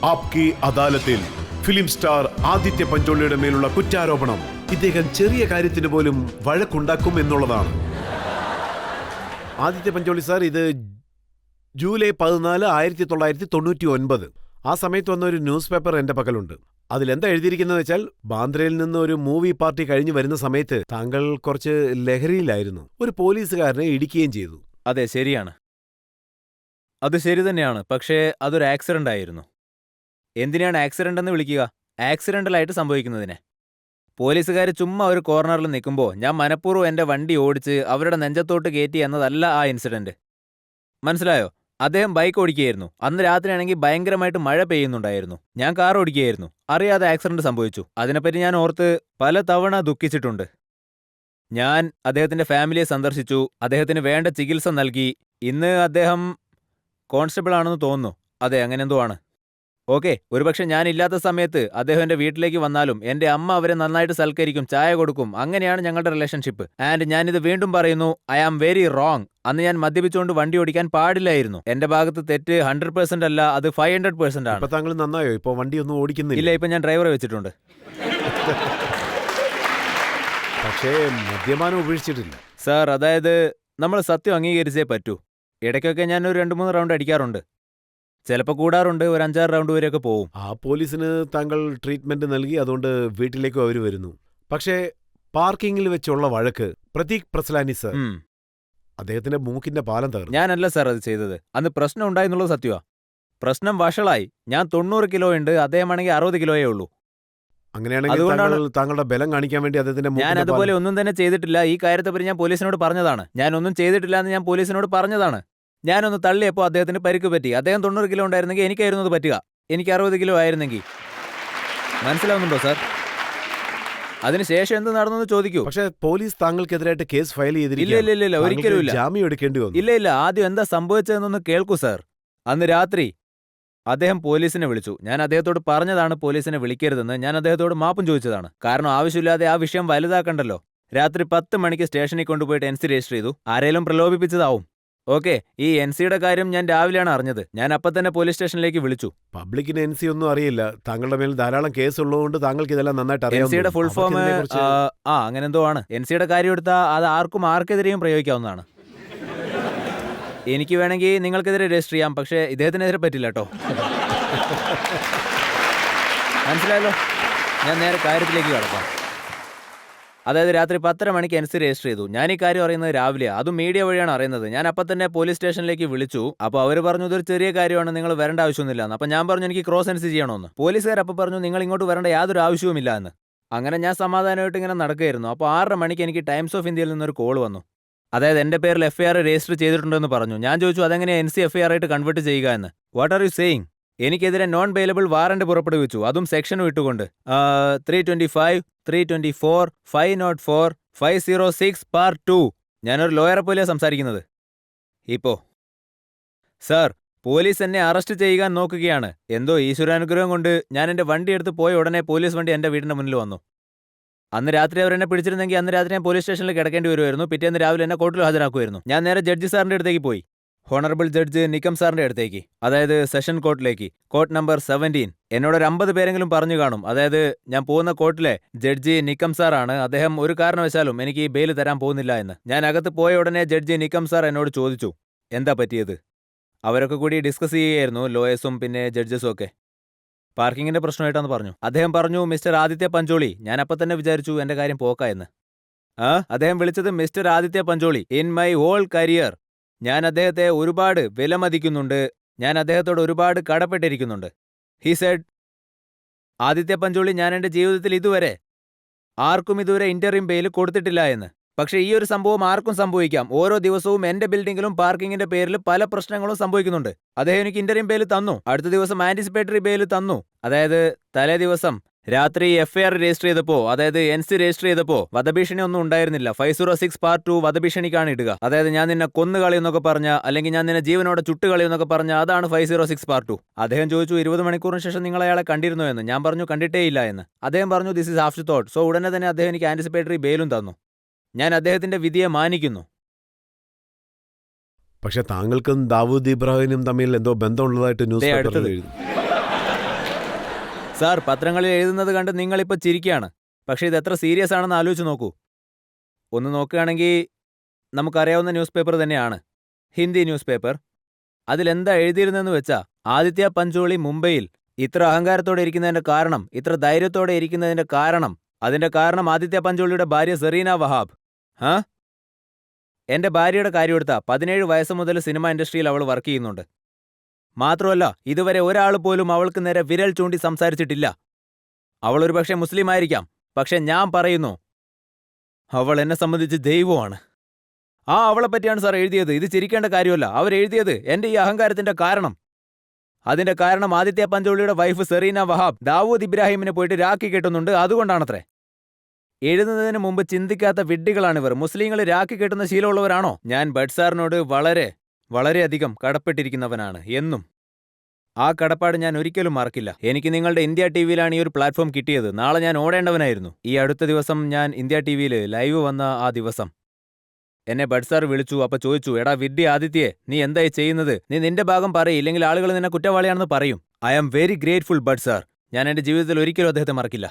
ആപ്കി അദാലത്തിൽ film star Aditya പഞ്ചോളിയുടെ മേലുള്ള കുറ്റാരോപണം ഇദ്ദേഹം ചെറിയ കാര്യത്തിന് പോലും വഴക്കുണ്ടാക്കും എന്നുള്ളതാണ്. ആദിത്യ പഞ്ചോളി സാർ, ഇത് ജൂലൈ 14, 1999. ആ സമയത്ത് വന്ന ഒരു ന്യൂസ് പേപ്പർ എൻ്റെ പക്കലുണ്ട്. അതിലെന്താ എഴുതിയിരിക്കുന്നത് വെച്ചാൽ, ബാന്ദ്രയിൽ നിന്ന് ഒരു മൂവി പാർട്ടി കഴിഞ്ഞു വരുന്ന സമയത്ത് താങ്കൾ കുറച്ച് ലഹരിയിലായിരുന്നു. ഒരു പോലീസുകാരനെ ഇടിക്കുകയും ചെയ്തു. അതെ, ശരിയാണ്. അത് ശരി തന്നെയാണ്. പക്ഷേ അതൊരു ആക്സിഡന്റ് ആയിരുന്നു. എന്തിനാണ് ആക്സിഡന്റ് എന്ന് വിളിക്കുക? ആക്സിഡന്റലായിട്ട് സംഭവിക്കുന്നതിനെ. പോലീസുകാർ ചുമ്മാ ഒരു കോർണറിൽ നിൽക്കുമ്പോൾ ഞാൻ മനഃപൂർവ്വം എൻ്റെ വണ്ടി ഓടിച്ച് അവരുടെ നെഞ്ചത്തോട്ട് കയറ്റി എന്നതല്ല ആ ഇൻസിഡന്റ്. മനസ്സിലായോ? അദ്ദേഹം ബൈക്ക് ഓടിക്കുകയായിരുന്നു. അന്ന് രാത്രിയാണെങ്കിൽ ഭയങ്കരമായിട്ട് മഴ പെയ്യുന്നുണ്ടായിരുന്നു. ഞാൻ കാർ ഓടിക്കുകയായിരുന്നു. അറിയാതെ ആക്സിഡന്റ് സംഭവിച്ചു. അതിനെപ്പറ്റി ഞാൻ ഓർത്ത് പല തവണ ദുഃഖിച്ചിട്ടുണ്ട്. ഞാൻ അദ്ദേഹത്തിന്റെ ഫാമിലിയെ സന്ദർശിച്ചു. അദ്ദേഹത്തിന് വേണ്ട ചികിത്സ നൽകി. ഇന്ന് അദ്ദേഹം കോൺസ്റ്റബിൾ ആണെന്ന് തോന്നുന്നു. അതെ, അങ്ങനെ എന്തോ ആണ്. ഓക്കെ, ഒരുപക്ഷെ ഞാനില്ലാത്ത സമയത്ത് അദ്ദേഹം എൻ്റെ വീട്ടിലേക്ക് വന്നാലും എൻ്റെ അമ്മ അവരെ നന്നായിട്ട് സൽക്കരിക്കും, ചായ കൊടുക്കും. അങ്ങനെയാണ് ഞങ്ങളുടെ റിലേഷൻഷിപ്പ്. ആൻഡ് ഞാനിത് വീണ്ടും പറയുന്നു, ഐ ആം വെരി റോങ്. അന്ന് ഞാൻ മദ്യപിച്ചുകൊണ്ട് വണ്ടി ഓടിക്കാൻ പാടില്ലായിരുന്നു. എന്റെ ഭാഗത്ത് തെറ്റ് 100% അല്ല, അത് 500% ആണ്. താങ്കൾ നന്നായോ? ഇപ്പൊ വണ്ടി ഒന്നും ഓടിക്കുന്നില്ല? ഇല്ല, ഇപ്പൊ ഞാൻ ഡ്രൈവറെ വെച്ചിട്ടുണ്ട്. പക്ഷേ മദ്യപാനം ഉപേക്ഷിച്ചിട്ടില്ല സാർ. അതായത് നമ്മൾ സത്യം അംഗീകരിച്ചേ പറ്റൂ. ഇടയ്ക്കൊക്കെ ഞാൻ ഒരു 2-3 റൗണ്ട് അടിക്കാറുണ്ട്. ചിലപ്പോൾ കൂടാറുണ്ട്. ഒരു 5-6 റൗണ്ട് വരെയൊക്കെ പോവും. ആ പോലീസിന് താങ്കൾ ട്രീറ്റ്മെന്റ് നൽകി, അതുകൊണ്ട് വീട്ടിലേക്കും അവർ വരുന്നു. പക്ഷേ പാർക്കിങ്ങിൽ വെച്ചുള്ള വഴക്ക്, പ്രതീക് പ്രസലാനി സർ, അദ്ദേഹത്തിന്റെ മൂക്കിന്റെ പാലം തകർന്നു. ഞാനല്ല സാർ അത് ചെയ്തത്. അന്ന് പ്രശ്നം ഉണ്ടായെന്നുള്ളത് സത്യമാ. പ്രശ്നം വഷളായി. ഞാൻ 90 കിലോ ഉണ്ട്, അദ്ദേഹമാണെങ്കിൽ 60 കിലോയേ ഉള്ളൂ. അങ്ങനെയാണെങ്കിൽ താങ്കളുടെ ബലം കാണിക്കാൻ വേണ്ടി അദ്ദേഹത്തിന്റെ ഞാൻ അതുപോലെ ഒന്നും തന്നെ ചെയ്തിട്ടില്ല. ഈ കാര്യത്തെപ്പറ്റി ഞാൻ പോലീസിനോട് പറഞ്ഞതാണ്. ഞാൻ ഒന്നും ചെയ്തിട്ടില്ല എന്ന് ഞാൻ പോലീസിനോട് പറഞ്ഞതാണ്. ഞാനൊന്ന് തള്ളിയപ്പോൾ അദ്ദേഹത്തിന് പരിക്ക് പറ്റി. അദ്ദേഹം 90 കിലോ ഉണ്ടായിരുന്നെങ്കിൽ എനിക്കായിരുന്നു അത് പറ്റുക. എനിക്ക് 60 കിലോ ആയിരുന്നെങ്കിൽ. മനസ്സിലാവുന്നുണ്ടോ സാർ? അതിനുശേഷം എന്ത് നടന്നു ചോദിക്കൂ. പക്ഷേ പോലീസ് താങ്കൾക്കെതിരായിട്ട് കേസ് ഫയൽ ചെയ്തിരിക്കില്ല. ഇല്ല, ഒരിക്കലും ഇല്ല. ജാമ്യം എടുക്കേണ്ടി വന്നു. ഇല്ല. ആദ്യം എന്താ സംഭവിച്ചതെന്നൊന്ന് കേൾക്കൂ സാർ. അന്ന് രാത്രി അദ്ദേഹം പോലീസിനെ വിളിച്ചു. ഞാൻ അദ്ദേഹത്തോട് പറഞ്ഞതാണ് പോലീസിനെ വിളിക്കരുതെന്ന്. ഞാൻ അദ്ദേഹത്തോട് മാപ്പും ചോദിച്ചതാണ്. കാരണം ആവശ്യമില്ലാതെ ആ വിഷയം വലുതാക്കണ്ടല്ലോ. രാത്രി 10 മണിക്ക് സ്റ്റേഷനിൽ കൊണ്ടുപോയിട്ട് NC രജിസ്റ്റർ ചെയ്തു. ആരെങ്കിലും പ്രലോഭിപ്പിച്ചതാവും. ഓക്കെ, ഈ NCയുടെ കാര്യം ഞാൻ രാവിലെയാണ് അറിഞ്ഞത്. ഞാൻ അപ്പം തന്നെ പോലീസ് സ്റ്റേഷനിലേക്ക് വിളിച്ചു. പബ്ലിക്കിന് NC ഒന്നും അറിയില്ല. താങ്കളുടെ മേൽ ധാരാളം കേസ് ഉള്ളതുകൊണ്ട് താങ്കൾക്ക് ഇതെല്ലാം നന്നായിട്ട് അറിയാം. NCയുടെ ഫുൾ ഫോം അങ്ങനെ എന്തോ ആണ്. NCയുടെ കാര്യം എടുത്താൽ അത് ആർക്കെതിരെയും പ്രയോഗിക്കാവുന്നതാണ്. എനിക്ക് വേണമെങ്കിൽ നിങ്ങൾക്കെതിരെ രജിസ്റ്റർ ചെയ്യാം. പക്ഷേ ഇദ്ദേഹത്തിനെതിരെ പറ്റില്ല കേട്ടോ. മനസ്സിലായല്ലോ? ഞാൻ നേരെ കാര്യത്തിലേക്ക് കടക്കാം. അതായത് രാത്രി 10:30 മണിക്ക് NC രജിസ്റ്റർ ചെയ്തു. ഞാൻ ഈ കാര്യം അറിയുന്നത് രാവിലെ, അതും മീഡിയ വഴിയാണ് അറിയുന്നത്. ഞാൻ അപ്പം തന്നെ പോലീസ് സ്റ്റേഷനിലേക്ക് വിളിച്ചു. അപ്പോൾ അവർ പറഞ്ഞു ഇതൊരു ചെറിയ കാര്യമാണ്, നിങ്ങൾ വരേണ്ട ആവശ്യമൊന്നുമില്ല എന്ന്. അപ്പം ഞാൻ പറഞ്ഞു എനിക്ക് ക്രോസ് NC ചെയ്യണമെന്ന്. പോലീസുകാർ അപ്പം പറഞ്ഞു നിങ്ങൾ ഇങ്ങോട്ട് വരേണ്ട യാതൊരു ആവശ്യവുമില്ല എന്ന്. അങ്ങനെ ഞാൻ സമാധാനമായിട്ട് ഇങ്ങനെ നടക്കുകയായിരുന്നു. അപ്പോൾ 6:30 മണിക്ക് എനിക്ക് ടൈംസ് ഓഫ് ഇന്ത്യയിൽ നിന്നൊരു കോൾ വന്നു. അതായത് എൻ്റെ പേരിൽ FIR രജിസ്റ്റർ ചെയ്തിട്ടുണ്ടെന്ന് പറഞ്ഞു. ഞാൻ ചോദിച്ചു അതെങ്ങനെ NC FIR ആയിട്ട് കൺവേർട്ട് ചെയ്യുക എന്ന്. What are you saying? എനിക്കെതിരെ നോൺ ബെയിലബിൾ വാറന്റ് പുറപ്പെടുവിച്ചു. അതും സെക്ഷനും ഇട്ടുകൊണ്ട് 325, 324, 504, 506 പാർട്ട് 2. ഞാനൊരു ലോയറെ പോലെയാണ് സംസാരിക്കുന്നത്. ഇപ്പോ സാർ, പോലീസ് എന്നെ അറസ്റ്റ് ചെയ്യാൻ നോക്കുകയാണ്. എന്തോ ഈശ്വരാനുഗ്രഹം കൊണ്ട് ഞാൻ എൻ്റെ വണ്ടി എടുത്ത് പോയ ഉടനെ പോലീസ് വണ്ടി എൻ്റെ വീടിൻ്റെ മുന്നിൽ വന്നു. അന്ന് രാത്രി അവരെന്നെ പിടിച്ചിരുന്നെങ്കിൽ അന്ന് രാത്രി ഞാൻ പോലീസ് സ്റ്റേഷനിൽ കിടക്കേണ്ടി വരുമായിരുന്നു. പിറ്റേന്ന് രാവിലെ എന്നെ കോർട്ടിൽ ഹാജരാക്കുമായിരുന്നു. ഞാൻ നേരെ ജഡ്ജി സാറിൻ്റെ അടുത്തേക്ക് പോയി. ഹോണറബിൾ ജഡ്ജ് നിക്കം സാറിന്റെ അടുത്തേക്ക്, അതായത് സെഷൻ കോർട്ടിലേക്ക്, കോർട്ട് നമ്പർ 17. എന്നോടൊരു 50 പേരെങ്കിലും പറഞ്ഞു കാണും. അതായത് ഞാൻ പോകുന്ന കോർട്ടിലെ ജഡ്ജി നിക്കം സാറാണ്. അദ്ദേഹം ഒരു കാരണവശാലും എനിക്ക് ഈ ബെയിൽ തരാൻ പോകുന്നില്ല എന്ന്. ഞാൻ അകത്ത് പോയ ഉടനെ ജഡ്ജി നിക്കം സാർ എന്നോട് ചോദിച്ചു എന്താ പറ്റിയത്. അവരൊക്കെ കൂടി ഡിസ്കസ് ചെയ്യുകയായിരുന്നു, ലോയേഴ്സും പിന്നെ ജഡ്ജസും ഒക്കെ. പാർക്കിങ്ങിന്റെ പ്രശ്നമായിട്ടാന്ന് പറഞ്ഞു. അദ്ദേഹം പറഞ്ഞു മിസ്റ്റർ ആദിത്യ പഞ്ചോളി. ഞാൻ അപ്പം തന്നെ വിചാരിച്ചു എന്റെ കാര്യം പോക്കായെന്ന്. അദ്ദേഹം വിളിച്ചത് mister Aditya Pancholi. In my whole career ഞാൻ അദ്ദേഹത്തെ ഒരുപാട് വിലമതിക്കുന്നുണ്ട്. ഞാൻ അദ്ദേഹത്തോട് ഒരുപാട് കടപ്പെട്ടിരിക്കുന്നുണ്ട്. ഹി സെഡ്, ആദിത്യ പഞ്ചോളി, ഞാൻ എൻ്റെ ജീവിതത്തിൽ ആർക്കും ഇതുവരെ ഇന്ററിം ബെയിൽ കൊടുത്തിട്ടില്ല എന്ന്. പക്ഷേ ഈ ഒരു സംഭവം ആർക്കും സംഭവിക്കാം. ഓരോ ദിവസവും എന്റെ ബിൽഡിങ്ങിലും പാർക്കിങ്ങിന്റെ പേരിൽ പല പ്രശ്നങ്ങളും സംഭവിക്കുന്നുണ്ട്. അദ്ദേഹം എനിക്ക് ഇന്ററിം ബെയിൽ തന്നു. അടുത്ത ദിവസം ആന്റിസിപ്പേറ്ററി ബെയിൽ തന്നു. അതായത് തലേ ദിവസം രാത്രി FIR രജിസ്റ്റർ ചെയ്തപ്പോ, അതായത് NC രജിസ്റ്റർ ചെയ്തപ്പോ വധഭീഷണി ഒന്നും ഉണ്ടായിരുന്നില്ല. 506 പാർട്ട് 2 വധഭീഷണിക്കാണ് ഇടുക. അതായത് ഞാൻ നിന്നെ കൊന്നുകളയെന്നൊക്കെ പറഞ്ഞ, അല്ലെങ്കിൽ ഞാൻ നിന്നെ ജീവനോടെ ചുട്ടുകളയെന്നൊക്കെ പറഞ്ഞ, അതാണ് 506 പാർട്ട് 2. അദ്ദേഹം ചോദിച്ചു 20 മണിക്കൂറിന് ശേഷം നിങ്ങൾ അയാളെ കണ്ടിരുന്നോ എന്ന്. ഞാൻ പറഞ്ഞു കണ്ടിട്ടേ ഇല്ല എന്ന്. അദ്ദേഹം പറഞ്ഞു this is after thought. So ഉടനെ തന്നെ അദ്ദേഹം എനിക്ക് ആന്റിസിപ്പേറ്ററി ബെയിലും തന്നു. ഞാൻ അദ്ദേഹത്തിന്റെ വിധിയെ മാനിക്കുന്നു. പക്ഷെ താങ്കൾക്കും ദാവൂദ് ഇബ്രാഹിമിനും തമ്മിൽ എന്തോ ബന്ധമുള്ളതായിട്ട് ന്യൂസ് പേപ്പറിൽ എഴുതി. സാർ, പത്രങ്ങളിൽ എഴുതുന്നത് കണ്ട് നിങ്ങളിപ്പോൾ ചിരിക്കുകയാണ്. പക്ഷേ ഇത് എത്ര സീരിയസ് ആണെന്ന് ആലോചിച്ച് നോക്കൂ. ഒന്ന് നോക്കുകയാണെങ്കിൽ നമുക്കറിയാവുന്ന ന്യൂസ് പേപ്പർ തന്നെയാണ്, ഹിന്ദി ന്യൂസ് പേപ്പർ. അതിലെന്താ എഴുതിയിരുന്നെന്ന് വെച്ചാ, ആദിത്യ പഞ്ചോളി മുംബൈയിൽ ഇത്ര അഹങ്കാരത്തോടെ ഇരിക്കുന്നതിന്റെ കാരണം, ഇത്ര ധൈര്യത്തോടെ ഇരിക്കുന്നതിന്റെ കാരണം, അതിന്റെ കാരണം ആദിത്യ പഞ്ചോളിയുടെ ഭാര്യ സെറീന വഹാബ്. ഹാ, എന്റെ ഭാര്യയുടെ കാര്യമെടുത്താ 17 വയസ്സ് മുതൽ സിനിമ ഇൻഡസ്ട്രിയിൽ അവൾ വർക്ക് ചെയ്യുന്നുണ്ട്. മാത്രമല്ല, ഇതുവരെ ഒരാൾ പോലും അവൾക്ക് നേരെ വിരൽ ചൂണ്ടി സംസാരിച്ചിട്ടില്ല. അവൾ ഒരുപക്ഷെ മുസ്ലിം ആയിരിക്കാം, പക്ഷെ ഞാൻ പറയുന്നു, അവൾ എന്നെ സംബന്ധിച്ച് ദൈവമാണ്. അവളെ പറ്റിയാണ് സാർ എഴുതിയത്. ഇത് ചിരിക്കേണ്ട കാര്യമല്ല. അവരെഴുതിയത് എന്റെ ഈ അഹങ്കാരത്തിന്റെ കാരണം. അതിന്റെ കാരണം ആദിത്യ പഞ്ചോളിയുടെ വൈഫ് സെറീന വഹാബ് ദാവൂദ് ഇബ്രാഹിമിനെ പോയിട്ട് രാഖി കെട്ടുന്നുണ്ട്, അതുകൊണ്ടാണത്രേ. എഴുതുന്നതിന് മുമ്പ് ചിന്തിക്കാത്ത വിഡ്ഢികളാണിവർ. മുസ്ലിങ്ങൾ രാഖി കെട്ടുന്ന ശീലമുള്ളവരാണോ? ഞാൻ ഭട്ട് സാറിനോട് വളരെയധികം കടപ്പെട്ടിരിക്കുന്നവനാണ് എന്നും. ആ കടപ്പാട് ഞാൻ ഒരിക്കലും മറക്കില്ല. എനിക്ക് നിങ്ങളുടെ ഇന്ത്യ ടിവിയിലാണ് ഈ ഒരു പ്ലാറ്റ്ഫോം കിട്ടിയത്. നാളെ ഞാൻ ഓടേണ്ടവനായിരുന്നു. ഈ അടുത്ത ദിവസം ഞാൻ ഇന്ത്യ ടിവിയിൽ ലൈവ് വന്ന ആ ദിവസം എന്നെ ഭട്ട് സാർ വിളിച്ചു. അപ്പൊ ചോദിച്ചു, എടാ വിഡ്ഢി ആദിത്യേ, നീ എന്തായി ചെയ്യുന്നത്? നീ നിന്റെ ഭാഗം പറയില്ലെങ്കിൽ ആളുകൾ നിന്നെ കുറ്റവാളിയാണെന്ന് പറയും. I am very grateful Bhatt sir. ഞാൻ എന്റെ ജീവിതത്തിൽ ഒരിക്കലും അദ്ദേഹത്തെ മറക്കില്ല.